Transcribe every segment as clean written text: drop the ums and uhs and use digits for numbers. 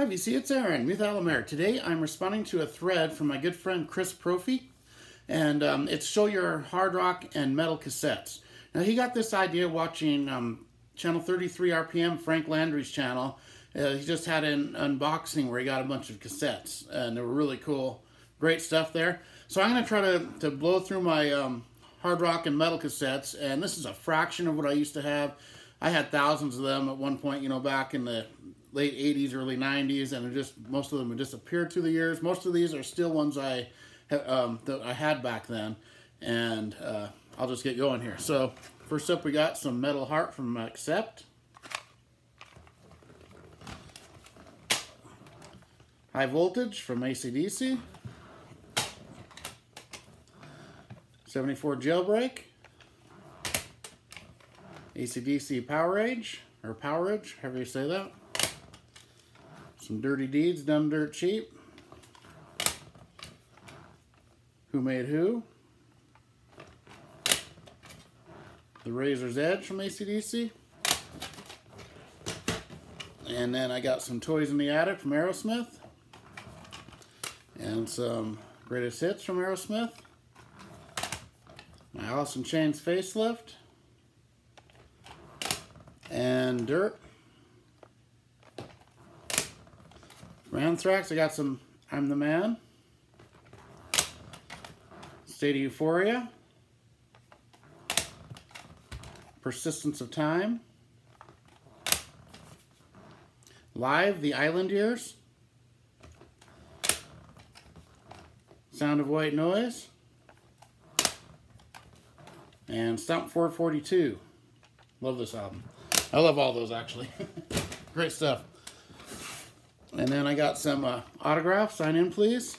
Hi VC, it's Aaron, Muth Alamere. Today I'm responding to a thread from my good friend Chris Propfe, and it's show your hard rock and metal cassettes. Now he got this idea watching channel 33 RPM, Frank Landry's channel. He just had an unboxing where he got a bunch of cassettes, and they were really cool, great stuff there. So I'm going to try to blow through my hard rock and metal cassettes, and this is a fraction of what I used to have. I had thousands of them at one point, you know, back in the late 80s, early 90s, and most of them have disappeared through the years. Most of these are still ones that I had back then, and I'll just get going here. So first up, we got some Metal Heart from Cassettes. High Voltage from AC/DC. 74 Jailbreak. AC/DC Powerage, or Powerage, however you say that. Some Dirty Deeds Done Dirt Cheap. Who Made Who? The Razor's Edge from AC/DC. And then I got some Toys in the Attic from Aerosmith. And some Greatest Hits from Aerosmith. My Alice in Chains Facelift. And Dirt. For Anthrax, I got some I'm the Man. State of Euphoria. Persistence of Time. Live, The Island Years. Sound of White Noise. And Stomp 442. Love this album. I love all those, actually. Great stuff. And then I got some autographs. Sign in, please.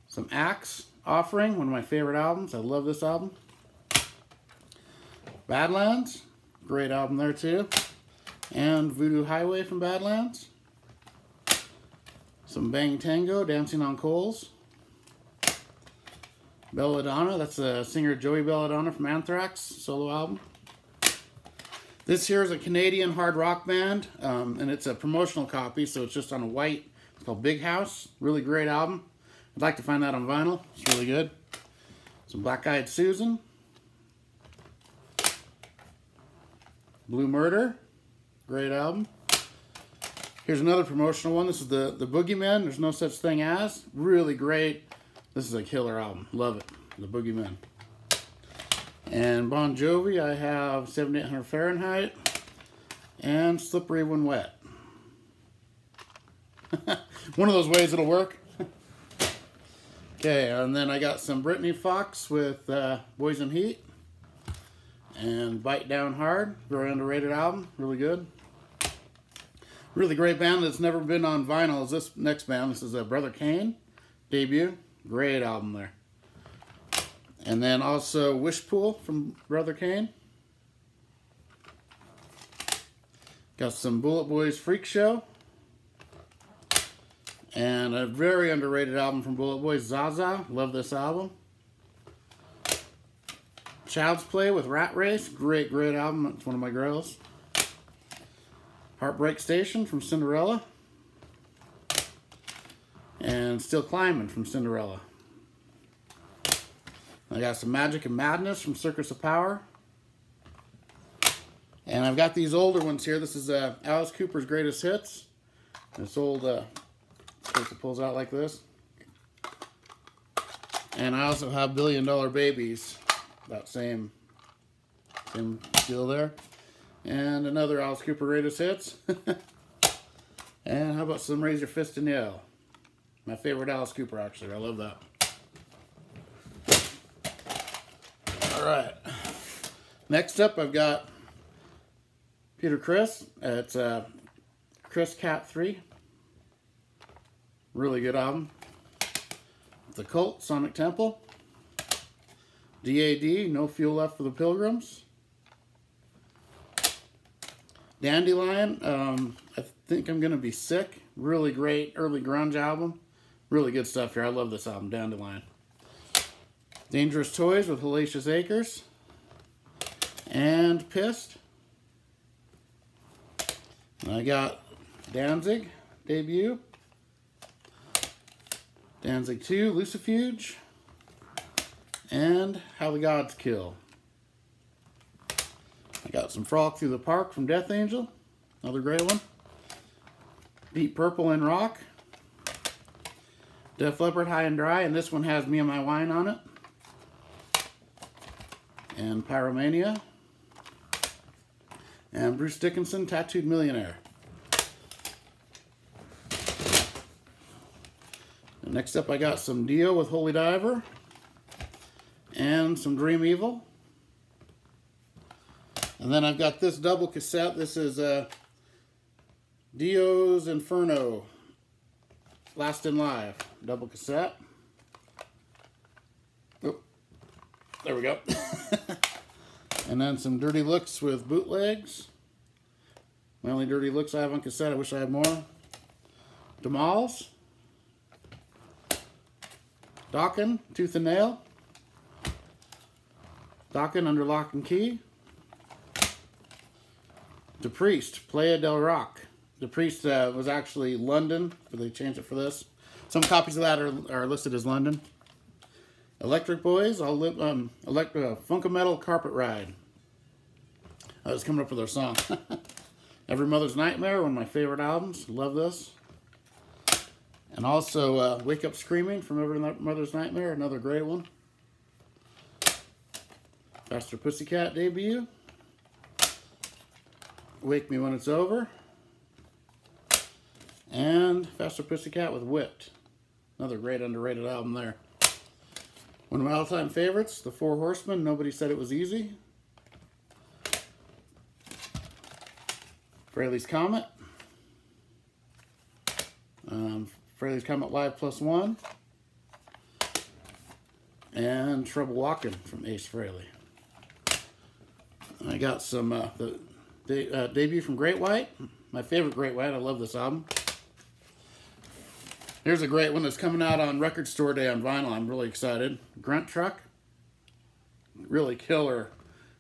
Some Axe Offering, one of my favorite albums. I love this album. Badlands. Great album there, too. And Voodoo Highway from Badlands. Some Bang Tango, Dancing on Coals. Belladonna, that's the singer Joey Belladonna from Anthrax, solo album. This here is a Canadian hard rock band, and it's a promotional copy, so it's just on a white. It's called Big House. Really great album. I'd like to find that on vinyl. It's really good. Some Black Eyed Susan. Blue Murder. Great album. Here's another promotional one. This is the Boogeymen. There's No Such Thing As. Really great. This is a killer album. Love it. The Boogeymen. And Bon Jovi, I have 7800 Fahrenheit and Slippery When Wet. One of those ways it'll work. Okay, and then I got some Brittany Fox with Boys in Heat and Bite Down Hard. Very underrated album. Really good. Really great band that's never been on vinyl is this next band. This is Brother Kane debut. Great album there. And then also Wishpool from Brother Kane. Got some Bullet Boys Freak Show. And a very underrated album from Bullet Boys, Zaza. Love this album. Child's Play with Rat Race. Great, great album. It's one of my girls. Heartbreak Station from Cinderella. And Still Climbing from Cinderella. I got some Magic and Madness from Circus of Power. And I've got these older ones here. This is Alice Cooper's Greatest Hits. This old, it pulls out like this. And I also have Billion Dollar Babies. That same deal there. And another Alice Cooper Greatest Hits. And how about some Raise Your Fist and Yell? My favorite Alice Cooper, actually. I love that. Alright. Next up, I've got Peter Criss. It's Criss Cat 3. Really good album. The Cult, Sonic Temple. DAD, No Fuel Left for the Pilgrims. Dandelion, I Think I'm Gonna Be Sick. Really great early grunge album. Really good stuff here. I love this album, Dandelion. Dangerous Toys with Hellacious Acres. And Pissed. And I got Danzig debut. Danzig 2, Lucifuge. And How the Gods Kill. I got some Frolic Through the Park from Death Angel. Another great one. Deep Purple and Rock. Def Leppard High and Dry, and this one has Me and My Wine on it. And Pyromania. And Bruce Dickinson, Tattooed Millionaire. And next up I got some Dio with Holy Diver. And some Dream Evil. And then I've got this double cassette. This is Dio's Inferno. Last in Live. Double cassette. Oh, there we go. And then some Dirty Looks with bootlegs. My only Dirty Looks I have on cassette. I wish I had more. Demals. Dokken, Tooth and Nail. Dokken, Under Lock and Key. The Priest, Playa del Rock. The Priest was actually London, but they changed it for this. Some copies of that are listed as London. Electric Boys, Funkametal Carpet Ride. I was coming up with their song. Every Mother's Nightmare, one of my favorite albums. Love this. And also Wake Up Screaming from Every Mother's Nightmare, another great one. Faster Pussycat debut. Wake Me When It's Over. And Faster Pussycat with Whipped. Another great underrated album there. One of my all-time favorites, The Four Horsemen, Nobody Said It Was Easy. Fraley's Comet. Fraley's Comet Live +1. And Trouble Walkin' from Ace Frehley. I got some debut from Great White. My favorite Great White. I love this album. Here's a great one that's coming out on Record Store Day on vinyl. I'm really excited. Grunt Truck. Really killer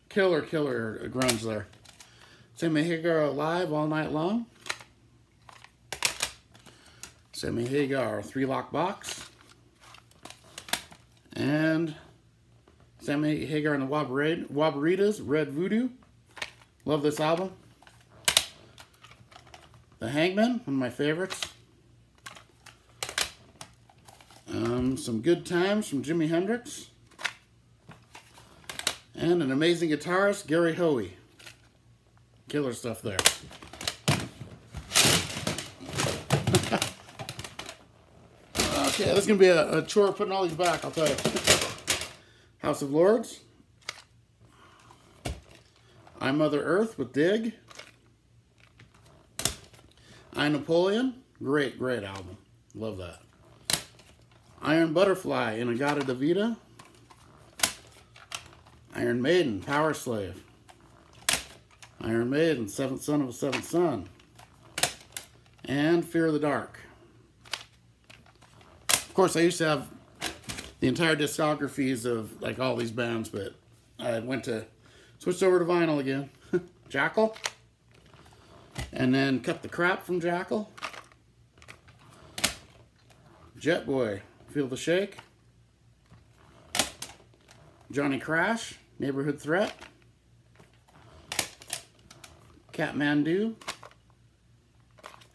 grunge there. Sammy Hagar Live All Night Long. Sammy Hagar 3-lock box. And Sammy Hagar and the Wabaritas, Red Voodoo. Love this album. The Hangman, one of my favorites. Some Good Times from Jimi Hendrix. And an amazing guitarist, Gary Hoey. Killer stuff there. Okay, this is going to be a chore putting all these back, I'll tell you. House of Lords. I Mother Earth with Dig. I Napoleon. Great album. Love that. Iron Butterfly, Inagata Davida. Iron Maiden, Power Slave. Iron Maiden, Seventh Son of a Seventh Son. And Fear of the Dark. Of course, I used to have the entire discographies of like all these bands, but I switched over to vinyl again. Jackal. And then Cut the Crap from Jackal. Jet Boy, Feel the Shake. Johnny Crash, Neighborhood Threat. Kathmandu.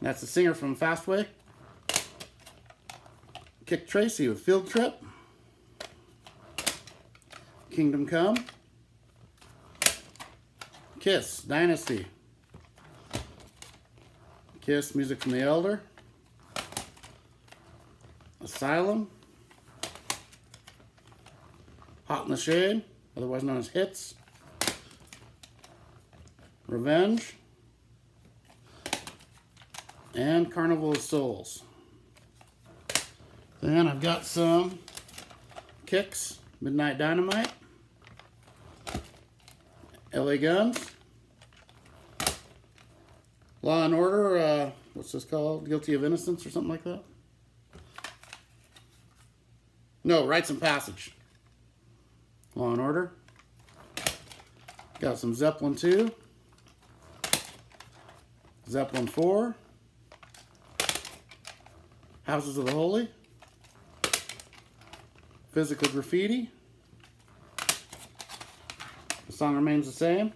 That's the singer from Fastway. Kick Tracy with Field Trip. Kingdom Come. Kiss, Dynasty. Kiss, Music from the Elder. Asylum. Hot in the Shade, otherwise known as Hits. Revenge. And Carnival of Souls. Then I've got some Kicks, Midnight Dynamite. LA Guns. Law and Order, what's this called? Guilty of Innocence or something like that? No, Rites and Passage. Law and Order. Got some Zeppelin 2. Zeppelin 4. Houses of the Holy, Physical Graffiti, The Song Remains the Same,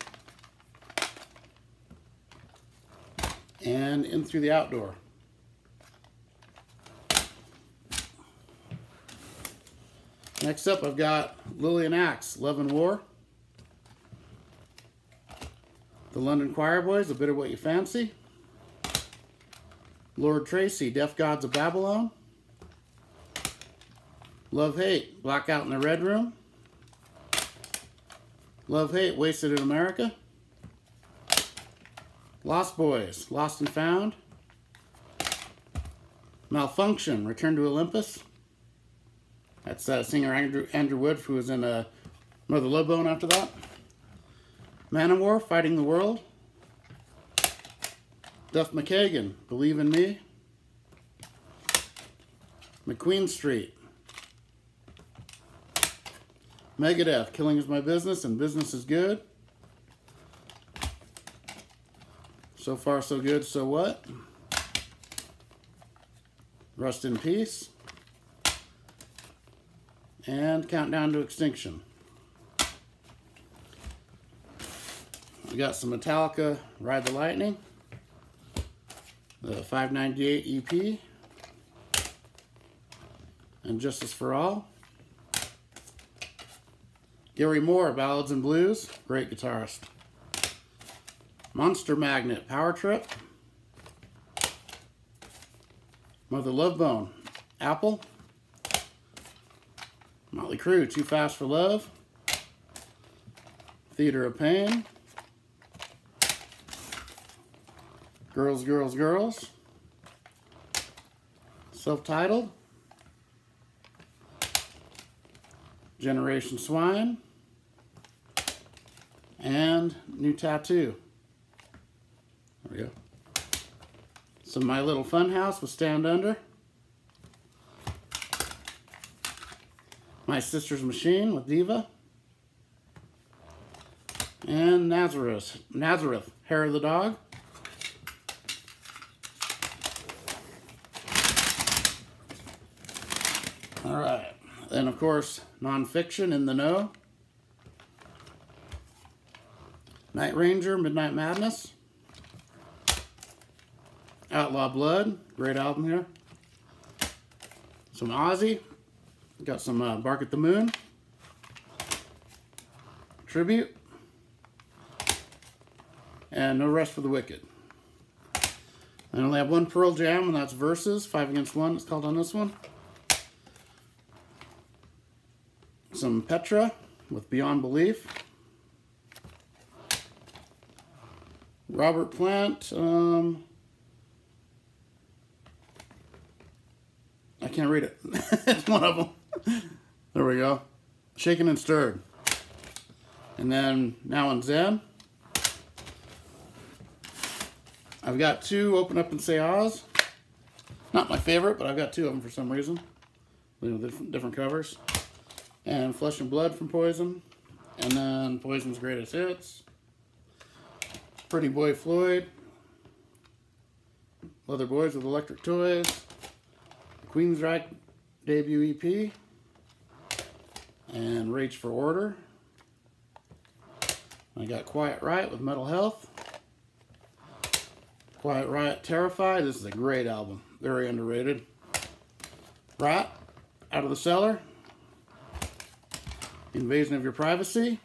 and In Through the Outdoor. Next up, I've got Lillian Axe, Love and War, The London Choir Boys, A Bit of What You Fancy, Lord Tracy, Deaf Gods of Babylon, Love Hate, Blackout in the Red Room, Love Hate, Wasted in America, Lost Boys, Lost and Found, Malfunction, Return to Olympus. That's singer Andrew Wood, who was in Mother Love Bone after that. Manowar, Fighting the World. Duff McKagan, Believe in Me. McQueen Street. Megadeth, Killing is My Business and Business is Good. So Far So Good, So What. Rust in Peace. And Countdown to Extinction. We got some Metallica, Ride the Lightning, the 598 EP, and Justice for All. Gary Moore, Ballads and Blues, great guitarist. Monster Magnet, Power Trip. Mother Love Bone, Apple. Motley Crue, Too Fast for Love. Theater of Pain. Girls, Girls, Girls. Self-Titled. Generation Swine. And New Tattoo. There we go. Some My Little Funhouse with Stand Under. My Sister's Machine with Diva. And Nazareth, Hair of the Dog. All right. Then, of course, Nonfiction, In the Know. Night Ranger, Midnight Madness. Outlaw Blood, great album here. Some Ozzy. Got some Bark at the Moon. Tribute. And No Rest for the Wicked. I only have one Pearl Jam, and that's Versus, 5 Against 1, it's called on this one. Some Petra with Beyond Belief. Robert Plant, I can't read it. It's one of them. There we go. Shaken and Stirred. And then Now and Zen. I've got two Open Up and Say Oz. Not my favorite, but I've got two of them for some reason. Different covers. And Flesh and Blood from Poison. And then Poison's Greatest Hits. Pretty Boy Floyd. Leather Boys with Electric Toys. Queensryche debut EP. And Rage for Order. I got Quiet Riot with Mental Health. Quiet Riot Terrified. This is a great album. Very underrated. Rat, Out of the Cellar. Invasion of Your Privacy.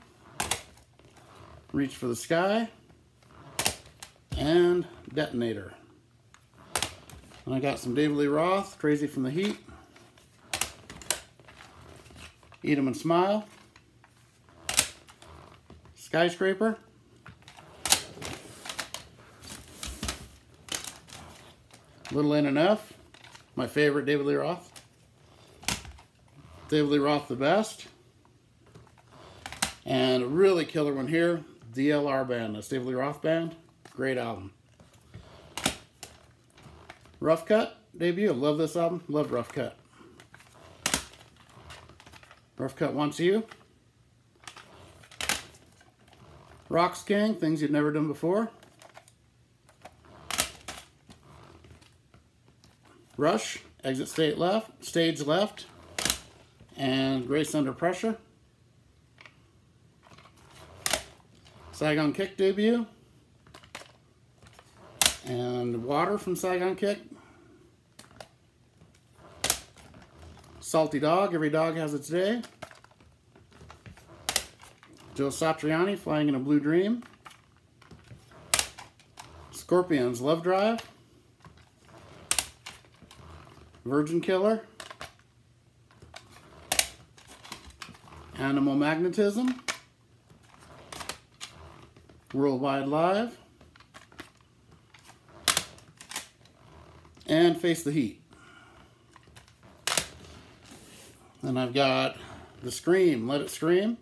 Reach for the Sky. And Detonator. And I got some David Lee Roth, Crazy from the Heat. Eat 'em and Smile. Skyscraper. Little Ain't Enough. My favorite David Lee Roth. David Lee Roth the best. And a really killer one here, DLR Band. That's David Lee Roth Band. Great album. Rough Cut debut. Love this album. Love Rough Cut. Rough Cut Wants You. Rocks King, Things You've Never Done Before. Rush, Exit stage left, and Grace Under Pressure. Saigon Kick debut, and Water from Saigon Kick. Salty Dog, Every Dog Has Its Day. Joe Satriani, Flying in a Blue Dream. Scorpions, Love Drive. Virgin Killer. Animal Magnetism. Worldwide Live. And Face the Heat. And I've got The Scream, Let It Scream.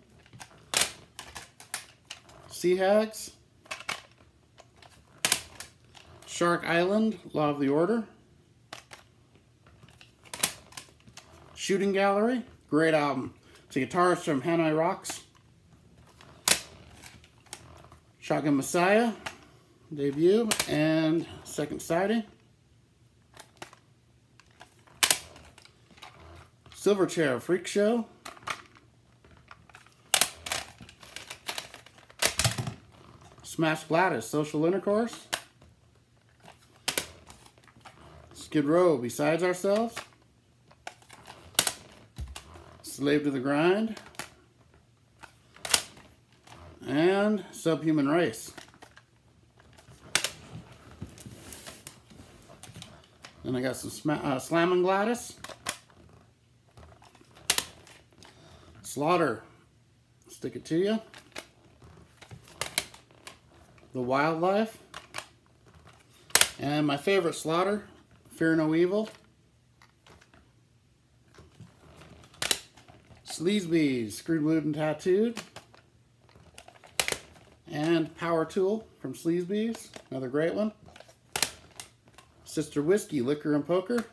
Sea Hags. Shark Island, Law of the Order. Shooting Gallery, great album. It's a guitarist from Hanoi Rocks. Shotgun Messiah, debut, and second sighting. Silverchair, Freak Show. Smash Gladys, Social Intercourse. Skid Row, Besides Ourselves. Slave to the Grind. And Subhuman Race. Then I got some Slammin' Gladys. Slaughter, Stick It To You. The Wildlife. And my favorite Slaughter, Fear No Evil. Sleazebees, Screwed, Blued, and Tattooed. And Power Tool from Sleazebees, another great one. Sister Whiskey, Liquor and Poker.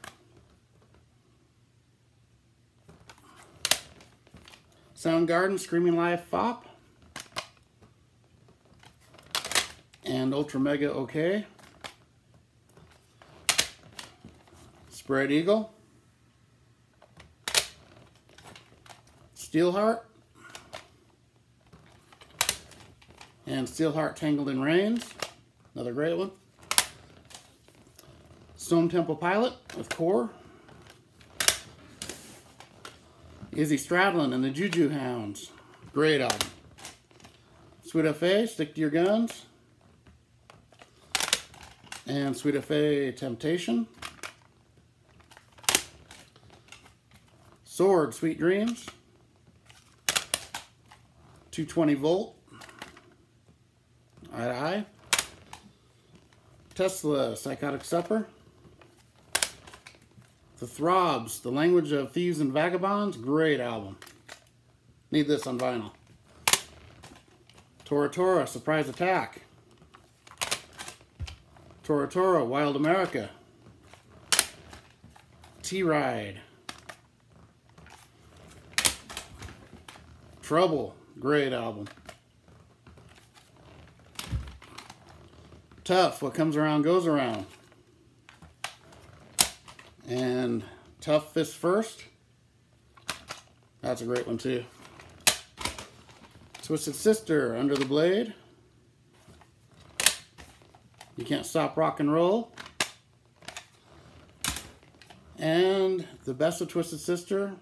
Soundgarden, Screaming Live Fop. And Ultra Mega OK. Spread Eagle. Steelheart. And Steelheart Tangled in Rains, another great one. Stone Temple Pilot with Core. Izzy Stradlin and the Juju Hounds, great album. Sweet F.A., Stick to Your Guns. And Sweet F.A., Temptation. Sword, Sweet Dreams. 220 Volt. Eye to Eye. Tesla, Psychotic Supper. The Throbs, The Language of Thieves and Vagabonds, great album. Need this on vinyl. Tora Tora, Surprise Attack. Tora Tora, Wild America. T-Ride. Trouble, great album. Tough, What Comes Around Goes Around. And Tough Fist First. That's a great one too. Twisted Sister, Under the Blade. You Can't Stop Rock and Roll. And The Best of Twisted Sister,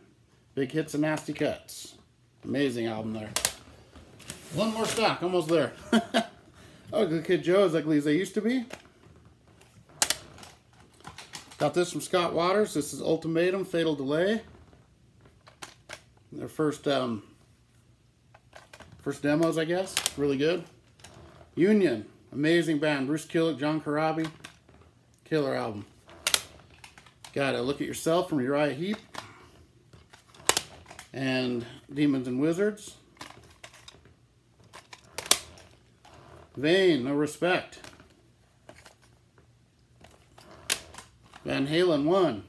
Big Hits and Nasty Cuts. Amazing album there. One more stock, almost there. Ugly Kid Joe, As Ugly as They Used to Be. Got this from Scott Waters. This is Ultimatum, Fatal Delay. Their first demos, I guess. Really good. Union, amazing band. Bruce Kulick, John Corabi. Killer album. Got Look at Yourself from Uriah Heep. And Demons and Wizards. Vain, No Respect. Van Halen 1.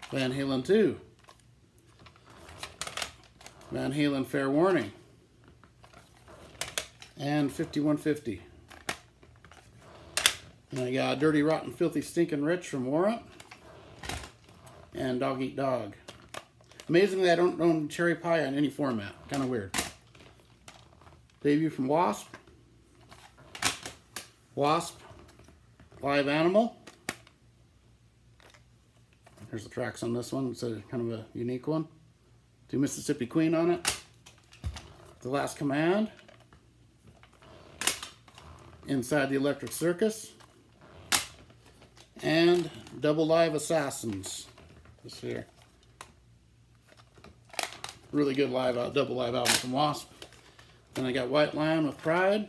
Van Halen 2. Van Halen Fair Warning. And 5150. And I got Dirty, Rotten, Filthy, Stinking Rich from Warrant. And Dog Eat Dog. Amazingly, I don't own Cherry Pie in any format. Kind of weird. Debut from Wasp. Wasp. Live Animal. Here's the tracks on this one. It's a kind of a unique one. 2 Mississippi Queen on it. The Last Command. Inside the Electric Circus. And Double Live Assassins. This here. Really good double live album from Wasp. Then I got White Lion with Pride.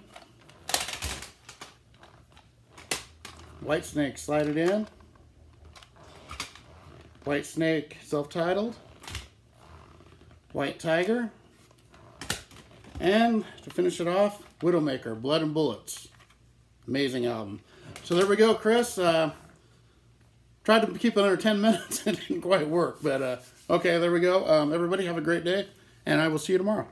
White Snake, Slide It In. White Snake, self-titled. White Tiger. And to finish it off, Widowmaker, Blood and Bullets. Amazing album. So there we go, Chris. Tried to keep it under 10 minutes. It didn't quite work, but okay, there we go. Everybody have a great day, and I will see you tomorrow.